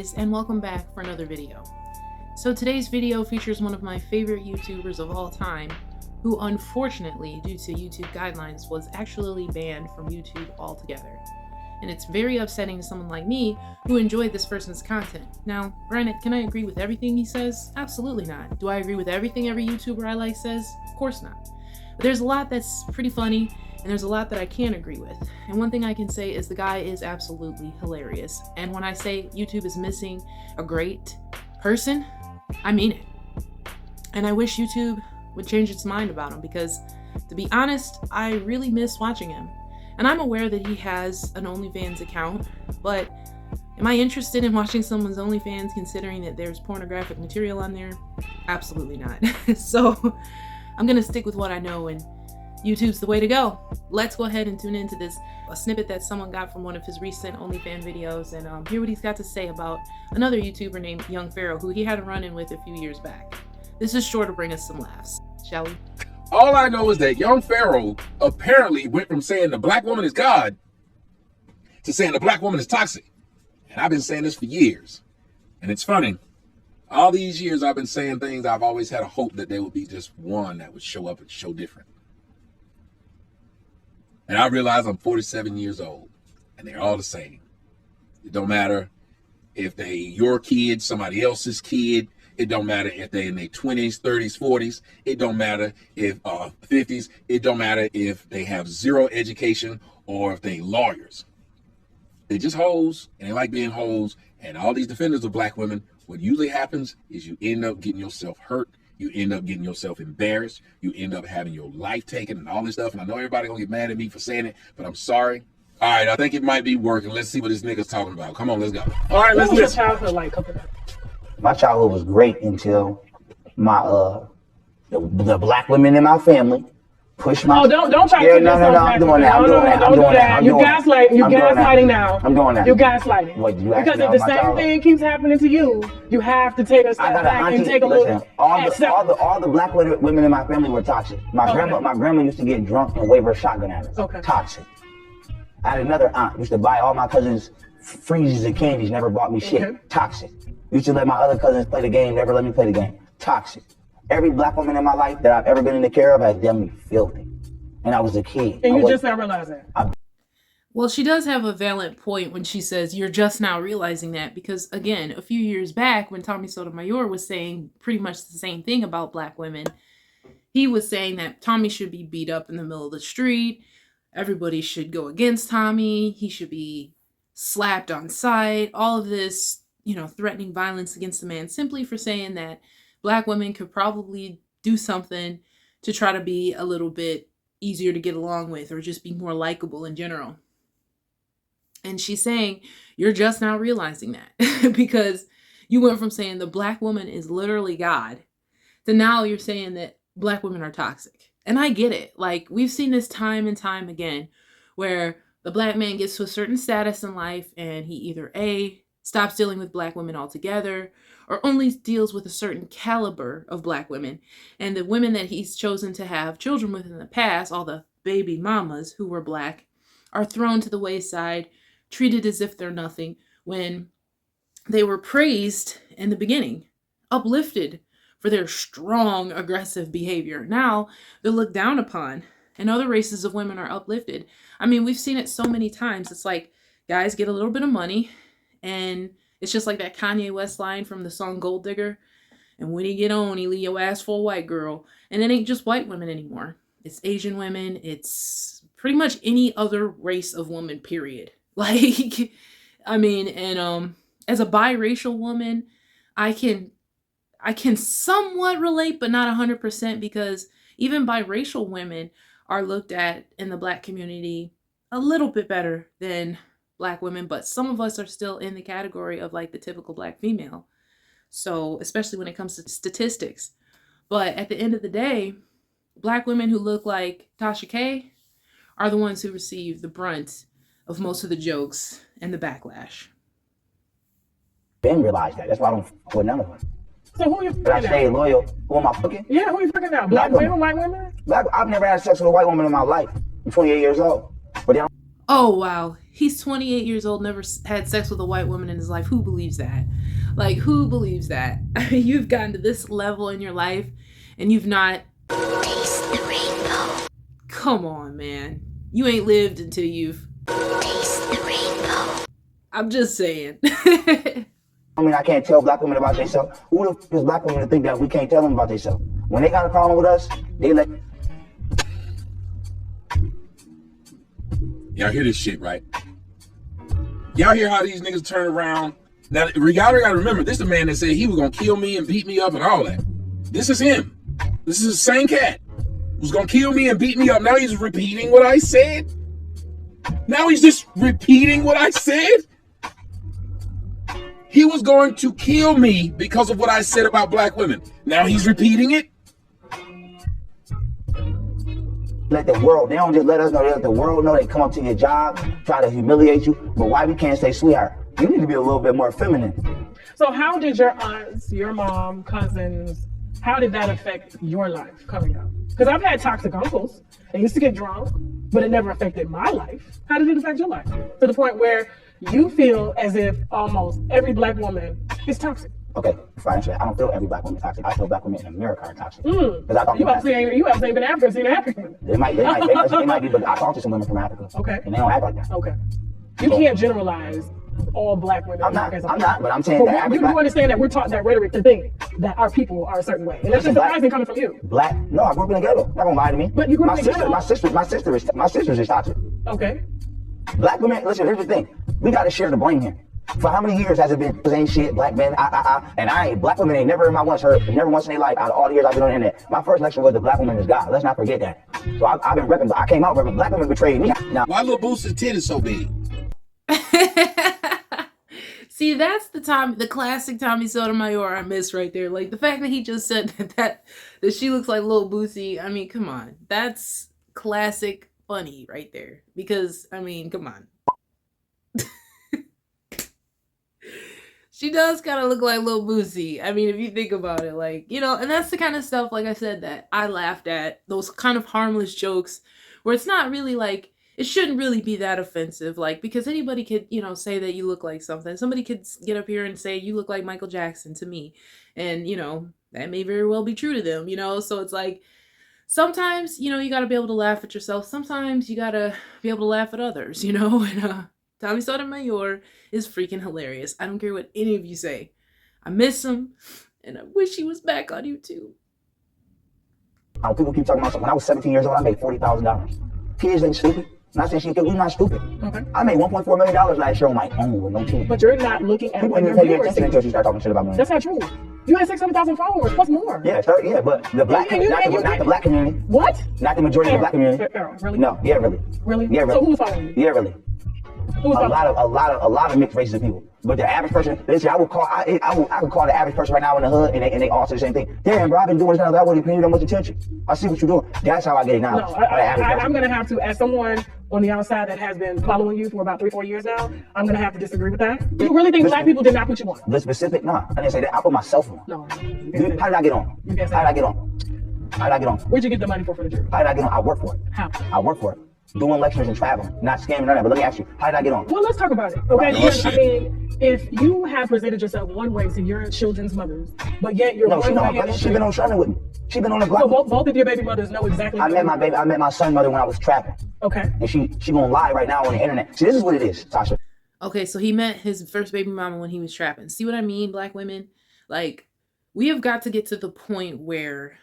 guys, and welcome back for another video. So today's video features one of my favorite YouTubers of all time, who unfortunately, due to YouTube guidelines, was actually banned from YouTube altogether. And it's very upsetting to someone like me who enjoyed this person's content. Now, granted, can I agree with everything he says? Absolutely not. Do I agree with everything every YouTuber I like says? Of course not. But there's a lot that's pretty funny, and there's a lot that I can't agree with. And one thing I can say is the guy is absolutely hilarious. And when I say YouTube is missing a great person, I mean it. And I wish YouTube would change its mind about him because, to be honest, I really miss watching him. And I'm aware that he has an OnlyFans account, but am I interested in watching someone's OnlyFans considering that there's pornographic material on there? Absolutely not. So I'm gonna stick with what I know, and YouTube's the way to go. Let's go ahead and tune into a snippet that someone got from one of his recent OnlyFans videos and hear what he's got to say about another YouTuber named Young Pharaoh, who he had a run-in with a few years back. This is sure to bring us some laughs, shall we? All I know is that Young Pharaoh apparently went from saying the black woman is God to saying the black woman is toxic. And I've been saying this for years. And it's funny. All these years I've been saying things, I've always had a hope that there would be just one that would show up and show different. And I realize I'm 47 years old and they're all the same. It don't matter if they your kid, somebody else's kid. It don't matter if they're in their 20s, 30s, 40s. It don't matter if 50s. It don't matter if they have zero education or if they lawyers. They just hoes, and they like being hoes. And all these defenders of black women, what usually happens is you end up getting yourself hurt. You end up getting yourself embarrassed. You end up having your life taken and all this stuff. And I know everybody gonna get mad at me for saying it, but I'm sorry. All right, I think it might be working. Let's see what this nigga's talking about. Come on, let's go. All right, let's listen. What was your childhood like? My childhood was great until my the black women in my family pushed my. Oh, don't try to. No, I'm doing that. Don't do that. You gaslighting now. I'm doing that. You gaslighting. What, you because if the same thing keeps happening to you, you have to take a step back and take a look. All the black women in my family were toxic. My grandma used to get drunk and wave her shotgun at us. Okay. Toxic. I had another aunt used to buy all my cousins freezes and candies. Never bought me shit. Okay. Toxic. Used to let my other cousins play the game, never let me play the game. Toxic. Every black woman in my life that I've ever been in the care of has done me filthy. And I was a kid. And you just not realizing that. Well, she does have a valid point when she says you're just now realizing that, because again, a few years back when Tommy Sotomayor was saying pretty much the same thing about black women, he was saying that Tommy should be beat up in the middle of the street. Everybody should go against Tommy. He should be slapped on sight. All of this, threatening violence against a man simply for saying that black women could probably do something to try to be a little bit easier to get along with or just be more likable in general. And she's saying, you're just now realizing that because you went from saying the black woman is literally God to now you're saying that black women are toxic. And I get it. Like, we've seen this time and time again where the black man gets to a certain status in life and he either stops dealing with black women altogether or only deals with a certain caliber of black women. And the women that he's chosen to have children with in the past, all the baby mamas who were black, are thrown to the wayside, treated as if they're nothing, when they were praised in the beginning, uplifted for their strong, aggressive behavior. Now they're looked down upon, and other races of women are uplifted. I mean, we've seen it so many times. It's like guys get a little bit of money, and it's just like that Kanye West line from the song Gold Digger. And when he get on, he leave your ass for a white girl. And it ain't just white women anymore. It's Asian women. It's pretty much any other race of woman, period. Like, I mean, and as a biracial woman, I can somewhat relate, but not 100%, because even biracial women are looked at in the black community a little bit better than black women, but some of us are still in the category of like the typical black female. So especially when it comes to statistics. But at the end of the day, black women who look like Tasha K are the ones who receive the brunt of most of the jokes and the backlash. Ben realized that. That's why I don't fuck with none of them. So who you fucking But I stay loyal. Who am I fucking? Yeah, who you fucking now? Black women, white women? I've never had sex with a white woman in my life. I'm 28 years old. But they don't. Oh, wow. He's 28 years old, never had sex with a white woman in his life. Who believes that? Like, who believes that? I mean, you've gotten to this level in your life and you've not. Taste the rainbow. Come on, man. You ain't lived until you've. Taste the rainbow. I'm just saying. I mean, I can't tell black women about themselves. Who the f is black women to think that we can't tell them about themselves? When they got a problem with us, they let. Y'all hear this shit, right? Y'all hear how these niggas turn around? Now, y'all gotta remember, this is the man that said he was gonna kill me and beat me up and all that. This is him. This is the same cat who's gonna kill me and beat me up. Now he's repeating what I said. Now he's just repeating what I said. He was going to kill me because of what I said about black women. Now he's repeating it. Let the world, they don't just let us know, they let the world know. They come up to your job, try to humiliate you. But why we can't say, sweetheart, you need to be a little bit more feminine. So how did your aunts, your mom, cousins, how did that affect your life coming up? Because I've had toxic uncles. They used to get drunk, but it never affected my life. How did it affect your life? To the point where you feel as if almost every black woman is toxic. Okay, before I answer that, I don't feel every black woman toxic. I feel black women in America are toxic. You haven't been African, seen African. They might be, but I talk to some women from Africa. Okay. And they don't act like that. Okay. You can't generalize all black women. I'm not, but I'm saying that you understand that we're taught that rhetoric to think that our people are a certain way. And that's just surprising coming from you. No, I grew up in the ghetto. Not gonna lie to me. But you grew up in the ghetto. My sister's is toxic. Okay. Black women, listen, here's the thing. We gotta share the blame here. For how many years has it been the same shit, black men, black women ain't never once in their life, out of all the years I've been on the internet. My first lecture was the black woman is God. Let's not forget that. So I've been repping, I came out repping, black women betrayed me. Now, why Lil Boost's titties so big? See, that's the classic Tommy Sotomayor I miss right there. Like, the fact that he just said that she looks like Lil Boosie. I mean, come on. That's classic funny right there. Because, I mean, come on. She does kind of look like Lil Boosie. I mean, if you think about it, like, you know, and that's the kind of stuff, like I said, that I laughed at. Those kind of harmless jokes where it's not really like, it shouldn't really be that offensive. Like, because anybody could, you know, say that you look like something. Somebody could get up here and say, you look like Michael Jackson to me. And, you know, that may very well be true to them, you know? So it's like, sometimes, you know, you got to be able to laugh at yourself. Sometimes you got to be able to laugh at others, you know? And, Tommy Sotomayor is freaking hilarious. I don't care what any of you say. I miss him, and I wish he was back on YouTube. People keep talking about when I was 17 years old, I made $40,000. Kids ain't stupid. I'm not saying we're not stupid. Okay. I made $1.4 million last year on my own with no team. But you're not looking at what your viewers think until you start talking shit about money. That's not true. You had 600,000 followers, plus more. Yeah, but the black, not the black community. What? Not the majority of the black community. Pharaoh, really? No, yeah, really. Really? Yeah, really. So who's following you? Yeah, really. A lot of mixed races of people. But the average person, listen, I would call the average person right now in the hood, and they all say the same thing. Damn, bro, I've been doing this now. That wouldn't pay you that much attention. I see what you're doing. That's how I get it now. No, I'm gonna have to, as someone on the outside that has been following you for about 3-4 years now, I'm gonna have to disagree with that. You really think black people did not put you on? The specific, no, I didn't say that. I put myself on. No. How did I get on? How did I get on? Where'd you get the money for the jury? How did I get on? I work for it. How? I work for it. Doing lectures and traveling, not scamming or that. But let me ask you, how did I get on? Well, let's talk about it, okay? Because, I mean, if you have presented yourself one way to your children's mothers, but yet you're she's been on Sherman with me. She's been on the block. So both of your baby mothers know exactly. I met my son's mother when I was trapping. Okay. And she gonna lie right now on the internet. See, this is what it is, Tasha. Okay, so he met his first baby mama when he was trapping. See what I mean, black women? Like, we have got to get to the point where,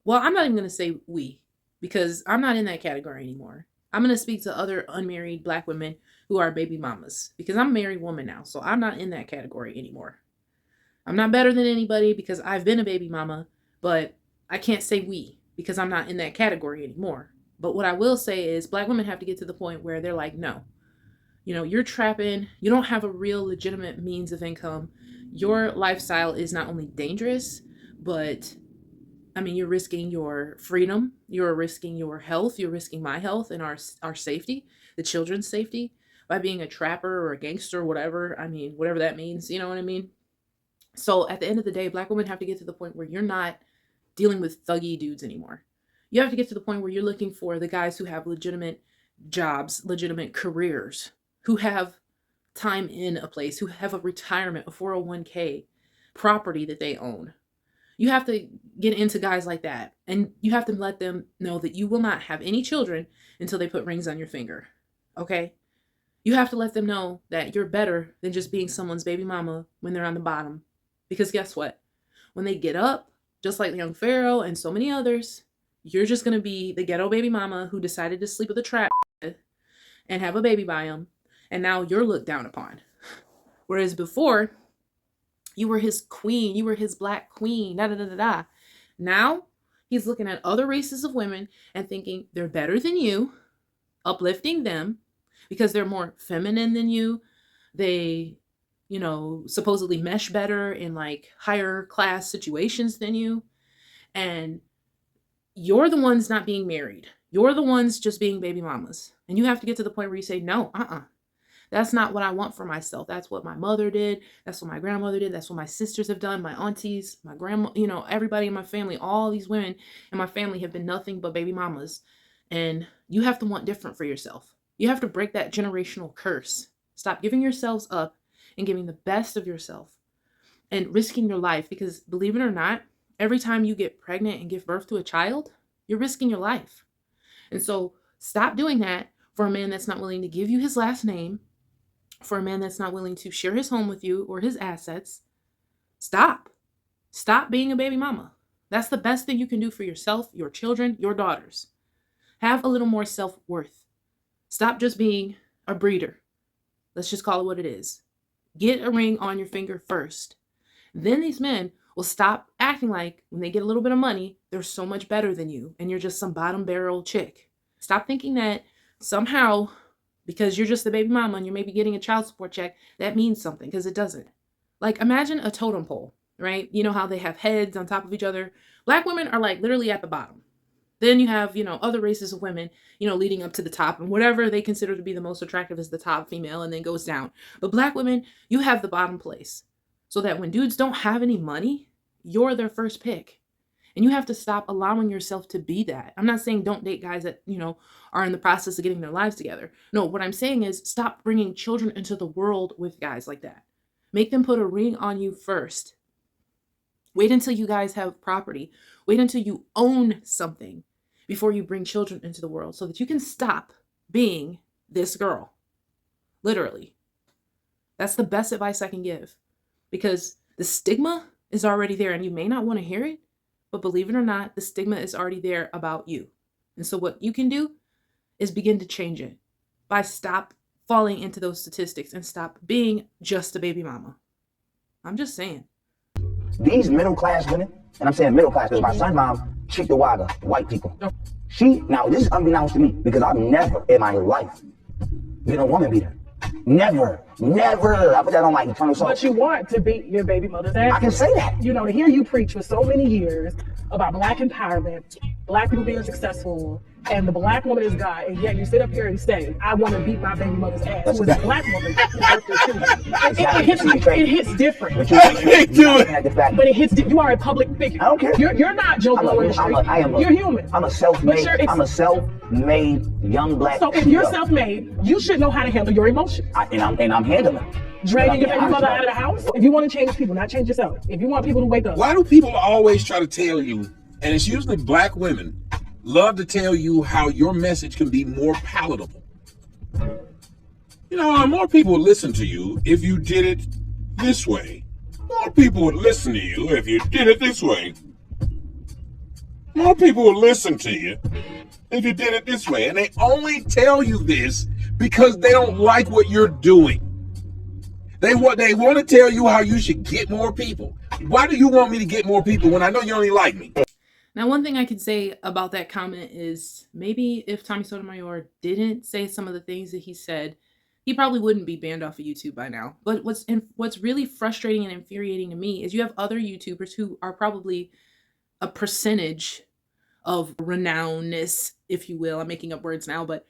well, I'm not even gonna say we, because I'm not in that category anymore. I'm going to speak to other unmarried black women who are baby mamas, because I'm a married woman now, so I'm not in that category anymore. I'm not better than anybody because I've been a baby mama, but I can't say we because I'm not in that category anymore. But what I will say is black women have to get to the point where they're like, no, you know, you're trapping. You don't have a real legitimate means of income. Your lifestyle is not only dangerous, but I mean, you're risking your freedom, you're risking your health, you're risking my health and our safety, the children's safety, by being a trapper or a gangster, whatever. I mean, whatever that means, you know what I mean? So at the end of the day, black women have to get to the point where you're not dealing with thuggy dudes anymore. You have to get to the point where you're looking for the guys who have legitimate jobs, legitimate careers, who have time in a place, who have a retirement, a 401k, property that they own. You have to get into guys like that, and you have to let them know that you will not have any children until they put rings on your finger. Okay? You have to let them know that you're better than just being someone's baby mama when they're on the bottom. Because guess what? When they get up, just like young Pharaoh and so many others, you're just going to be the ghetto baby mama who decided to sleep with a trap and have a baby by him. And now you're looked down upon. Whereas before, you were his queen. You were his black queen. Da da da da da. Now, he's looking at other races of women and thinking they're better than you, uplifting them because they're more feminine than you. They, supposedly mesh better in like higher class situations than you. And you're the ones not being married. You're the ones just being baby mamas. And you have to get to the point where you say, no, that's not what I want for myself. That's what my mother did. That's what my grandmother did. That's what my sisters have done. My aunties, my grandma, everybody in my family, all these women in my family have been nothing but baby mamas. And you have to want different for yourself. You have to break that generational curse. Stop giving yourselves up and giving the best of yourself and risking your life. Because believe it or not, every time you get pregnant and give birth to a child, you're risking your life. And so stop doing that for a man that's not willing to give you his last name, for a man that's not willing to share his home with you or his assets. Stop being a baby mama. That's the best thing you can do for yourself, your children, your daughters. Have a little more self-worth. Stop just being a breeder. Let's just call it what it is. Get a ring on your finger first. Then these men will stop acting like when they get a little bit of money, they're so much better than you and you're just some bottom barrel chick. Stop thinking that somehow, because you're just the baby mama and you're maybe getting a child support check, that means something, because it doesn't. Like, imagine a totem pole, right? You know how they have heads on top of each other? Black women are like literally at the bottom. Then you have, other races of women, leading up to the top, and whatever they consider to be the most attractive is the top female and then goes down. But black women, you have the bottom place so that when dudes don't have any money, you're their first pick. And you have to stop allowing yourself to be that. I'm not saying don't date guys that, are in the process of getting their lives together. No, what I'm saying is stop bringing children into the world with guys like that. Make them put a ring on you first. Wait until you guys have property. Wait until you own something before you bring children into the world so that you can stop being this girl. Literally. That's the best advice I can give, because the stigma is already there and you may not want to hear it, but believe it or not, the stigma is already there about you. And so what you can do is begin to change it by stop falling into those statistics and stop being just a baby mama. I'm just saying. These middle class women, and I'm saying middle class because my son's mom, Chica Waga, white people. Now this is unbeknownst to me because I've never in my life been a woman beater. Never. I put that on my eternal soul. But you want to beat your baby mother's ass. I can say that. To hear you preach for so many years about black empowerment, black people being successful, and the black woman is God, and yet you sit up here and say, I want to beat my baby mother's ass, who is a black woman. It hits different. But it hits. You are a public figure. I don't care. You're not Joe Blow in the street. You're human. I'm a self-made young black. So if you're self-made, you should know how to handle your emotions. And I'm handling it. Draining your baby mother out of the house. If you want to change people, not change yourself. If you want people to wake up. Why do people always try to tell you, and it's usually black women, love to tell you how your message can be more palatable? More people would listen to you if you did it this way. More people would listen to you if you did it this way. More people would listen to you if you did it this way. And they only tell you this because they don't like what you're doing. They want to tell you how you should get more people. Why do you want me to get more people when I know you only like me? Now, one thing I can say about that comment is maybe if Tommy Sotomayor didn't say some of the things that he said, he probably wouldn't be banned off of YouTube by now. But what's really frustrating and infuriating to me is you have other YouTubers who are probably a percentage of renownness, if you will. I'm making up words now, but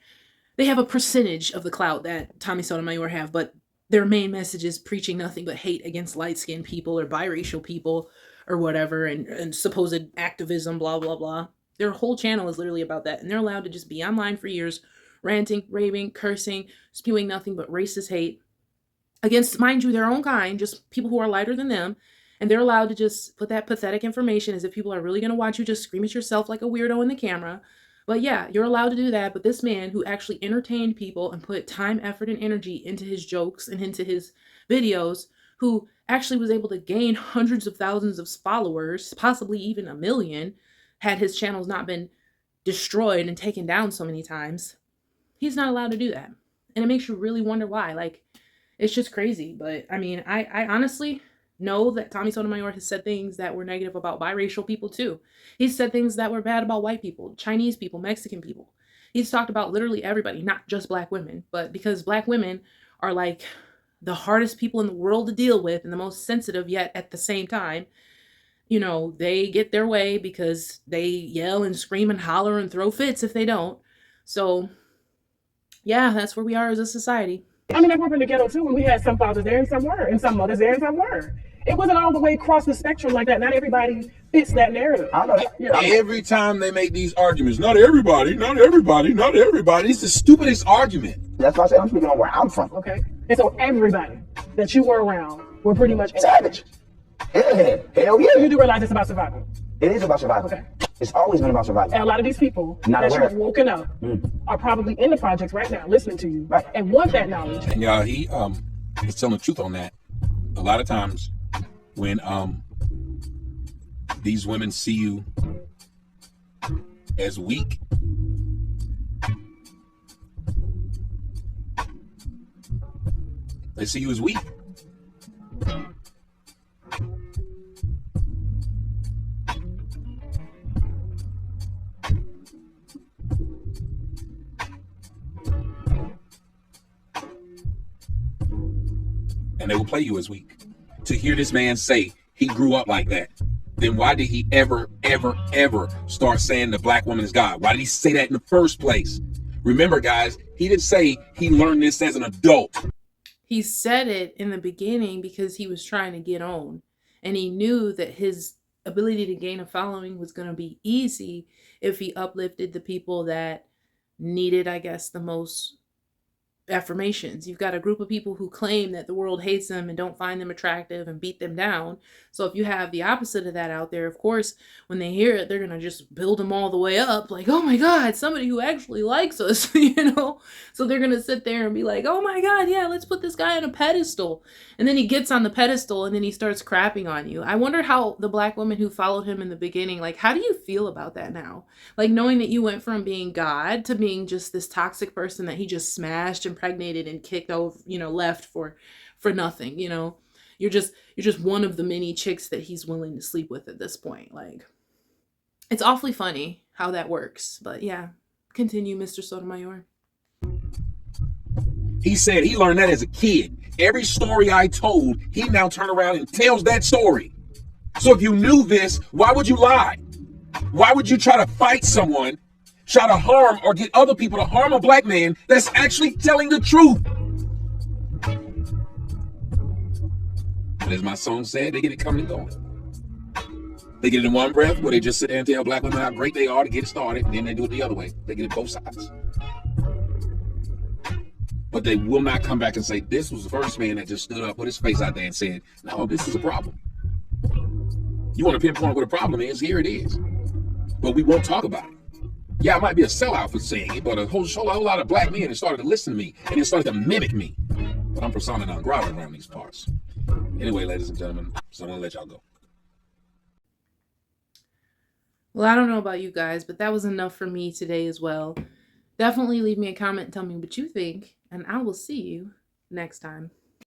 they have a percentage of the clout that Tommy Sotomayor have, but their main message is preaching nothing but hate against light-skinned people or biracial people or whatever, and supposed activism, blah, blah, blah. Their whole channel is literally about that, and they're allowed to just be online for years, ranting, raving, cursing, spewing nothing but racist hate against, mind you, their own kind, just people who are lighter than them. And they're allowed to just put that pathetic information as if people are really going to watch you just scream at yourself like a weirdo in the camera. But yeah, you're allowed to do that. But this man who actually entertained people and put time, effort, and energy into his jokes and into his videos, who actually was able to gain hundreds of thousands of followers, possibly even 1 million, had his channels not been destroyed and taken down so many times, he's not allowed to do that. And it makes you really wonder why. Like, it's just crazy. But I mean, I honestly know that Tommy Sotomayor has said things that were negative about biracial people too. He's said things that were bad about white people, Chinese people, Mexican people. He's talked about literally everybody, not just black women, but because black women are like the hardest people in the world to deal with and the most sensitive, yet at the same time, you know, they get their way because they yell and scream and holler and throw fits if they don't. So yeah, that's where we are as a society. I mean, I grew up in the ghetto too, and we had some fathers there and some were, and some mothers there and some were. It wasn't all the way across the spectrum like that. Not everybody fits that narrative. I know that. Yeah. Every time they make these arguments, not everybody, not everybody, not everybody. It's the stupidest argument. That's why I said I'm speaking on where I'm from. Okay. And so everybody that you were around were pretty much Savage. Yeah, hell You yeah. do realize it's about survival. It is about survival. Okay. It's always been about survival. And a lot of these people Not that aware. you've woken up are probably in the projects right now listening to you Right. and want that knowledge. And y'all, he is telling the truth on that. A lot of times when these women see you as weak, they see you as weak. And they will play you as weak. To hear this man say he grew up like that, then why did he ever start saying the black woman is God? Why did he say that in the first place? Remember, guys, he didn't say he learned this as an adult. He said it in the beginning because he was trying to get on. And he knew that his ability to gain a following was going to be easy if he uplifted the people that needed, I guess, the most affirmations. You've got a group of people who claim that the world hates them and don't find them attractive and beat them down. So if you have the opposite of that out there, of course, when they hear it, they're going to just build them all the way up. Like, oh my God, somebody who actually likes us, you know? So they're going to sit there and be like, oh my God, yeah, let's put this guy on a pedestal. And then he gets on the pedestal and then he starts crapping on you. I wonder how the black woman who followed him in the beginning, like, how do you feel about that now? Like, knowing that you went from being God to being just this toxic person that he just smashed, impregnated, and kicked over, you know, left for nothing, you know? You're just one of the many chicks that he's willing to sleep with at this point. Like, it's awfully funny how that works. But yeah, continue, Mr. Sotomayor. He said he learned that as a kid. Every story I told, he now turned around and tells that story. So if you knew this, why would you lie? Why would you try to fight someone, try to harm or get other people to harm a black man that's actually telling the truth? But as my song said, they get it coming and going. They get it in one breath where they just sit there and tell black women how great they are to get started, and then they do it the other way. They get it both sides. But they will not come back and say, this was the first man that just stood up, put his face out there and said, no, this is a problem. You want to pinpoint what the problem is, here it is. But we won't talk about it. Yeah, I might be a sellout for saying it, but a whole lot of black men have started to listen to me, and they started to mimic me. But I'm persona non grata around these parts. Anyway, ladies and gentlemen, so I'm going to let y'all go. Well, I don't know about you guys, but that was enough for me today as well. Definitely leave me a comment and tell me what you think, and I will see you next time.